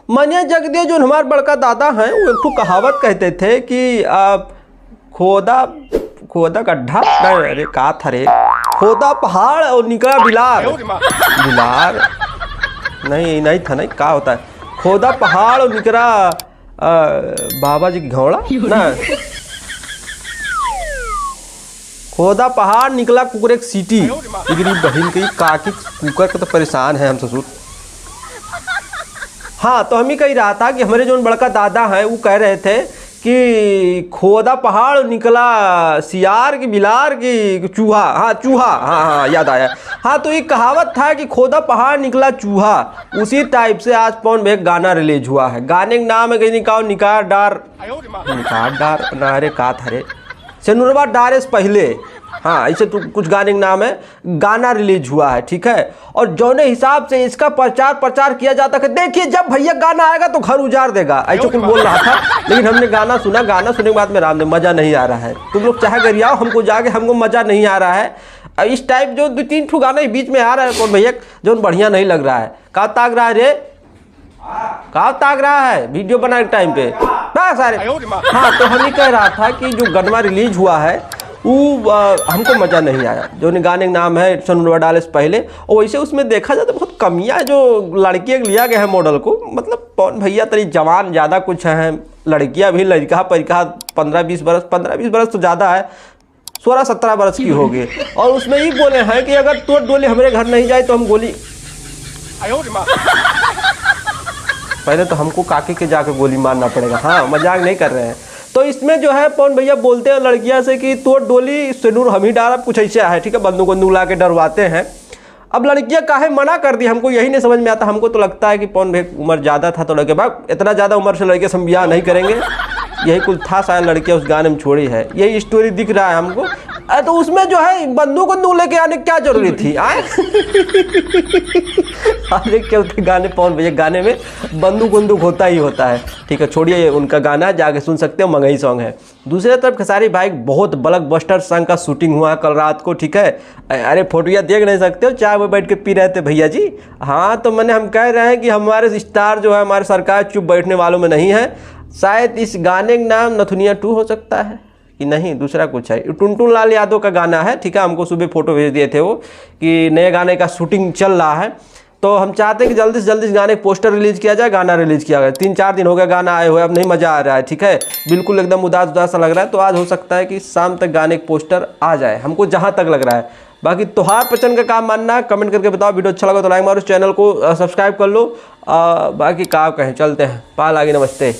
मानिया जगदे जो हमारे बड़का दादा हैं वो एक तो कहावत कहते थे कि खोदा खोदा गड्ढा नहीं, अरे का था रे, खोदा पहाड़ और निकला बिलार। बिलार नहीं नहीं था, नहीं का होता है, खोदा पहाड़ और निकला बाबा जी की घोड़ा ना, खोदा पहाड़ निकला कुकर एक सीटी। गरीब बहन की काकी कुकर के तो परेशान है हम ससुर। हाँ तो हम ही कही रहा था कि हमारे जो बड़का दादा हैं वो कह रहे थे कि खोदा पहाड़ निकला सियार की बिलार की चूहा। हाँ चूहा, हाँ हाँ याद आया। हाँ तो एक कहावत था कि खोदा पहाड़ निकला चूहा, उसी टाइप से आज पवन में एक गाना रिलीज हुआ है। गाने का नाम है कहीं निकाह निकार डार, निकार डार ना, अरे का था रे, सेनुरवा डारेस पहले। हाँ ऐसे तो कुछ गाने का नाम है, गाना रिलीज हुआ है, ठीक है। और जौने हिसाब से इसका प्रचार किया जाता है, देखिए जब भैया गाना आएगा तो घर उजाड़ देगा, ऐसे कुछ बोल रहा था। लेकिन हमने गाना सुना, गाना सुनने के बाद में राम ने मज़ा नहीं आ रहा है। तुम लोग चाहे गरियाओ, हमको जाके हमको मज़ा नहीं आ रहा है। इस टाइप जो 2-3 ठू गाना बीच में आ रहा है कौन भैया जो बढ़िया नहीं लग रहा है। कहाँ ताक रहा है रे, कहाँ ताक रहा है वीडियो बनाने के टाइम पे बस सारे। हाँ तो हम ही कह रहा था कि जो गाना रिलीज हुआ है वो हमको मज़ा नहीं आया। जो गाने का नाम है सनुरवा डाले से पहले, और वैसे उसमें देखा जाए तो बहुत कमियाँ जो लड़कियाँ लिया गया है मॉडल को, मतलब पवन भैया तरी जवान ज़्यादा कुछ हैं, लड़कियाँ भी लड़का परिका 15-20 बरस तो ज़्यादा है, 16-17 बरस की होगी। और उसमें ही बोले हैं कि अगर तो डोली हमारे घर नहीं जाए तो हम गोली, पहले तो हमको काके के जाकर गोली मारना पड़ेगा। हाँ मजाक नहीं कर रहे हैं। तो इसमें जो है पवन भैया बोलते हैं लड़कियां से कि तो डोली सिंदूर हम ही डाला, कुछ ऐसा है, ठीक है, बंदूक बंदूक ला के डरवाते हैं। अब लड़कियां काहे मना कर दी, हमको यही नहीं समझ में आता। हमको तो लगता है कि पवन भैया उम्र ज़्यादा था तो लड़के भाग इतना ज़्यादा उम्र से लड़के हम ब्याह नहीं करेंगे, यही कुछ था शायद लड़कियां उस गाने में छोड़ी है, यही स्टोरी दिख रहा है हमको। तो उसमें जो है बंदूक बंदूक लेके आने की क्या जरूरी थी आए। अरे क्या होते गाने पवन भैया, गाने में बंदूक बंदूक होता ही होता है, ठीक है, छोड़िए उनका गाना जाके सुन सकते हो, मंगई सॉन्ग है। दूसरी तरफ खेसारी भाई बहुत ब्लॉकबस्टर सॉन्ग का शूटिंग हुआ कल रात को, ठीक है। अरे फोटोया देख नहीं सकते हो, चाय वो बैठ के पी रहे थे भैया जी। हाँ तो मैंने हम कह रहे हैं कि हमारे स्टार जो है हमारे सरकार चुप बैठने वालों में नहीं है। शायद इस गाने का नाम नथुनिया 2 हो सकता है कि नहीं दूसरा कुछ है, टुनटुन लाल यादव का गाना है, ठीक है। हमको सुबह फोटो भेज दिए थे वो कि नए गाने का शूटिंग चल रहा है। तो हम चाहते हैं कि जल्दी से जल्दी इस गाने का पोस्टर रिलीज किया जाए, गाना रिलीज किया जाए। 3-4 दिन हो गए गाना आए हुए, अब नहीं मज़ा आ रहा है, ठीक है, बिल्कुल एकदम उदास उदास सा लग रहा है। तो आज हो सकता है कि शाम तक गाने का पोस्टर आ जाए, हमको जहाँ तक लग रहा है। बाकी तोहार पचन का काम मानना, कमेंट करके बताओ। वीडियो अच्छा लगा तो लाइक मारो, चैनल को सब्सक्राइब कर लो। बाकी का कहें, चलते हैं, पाल आगे, नमस्ते।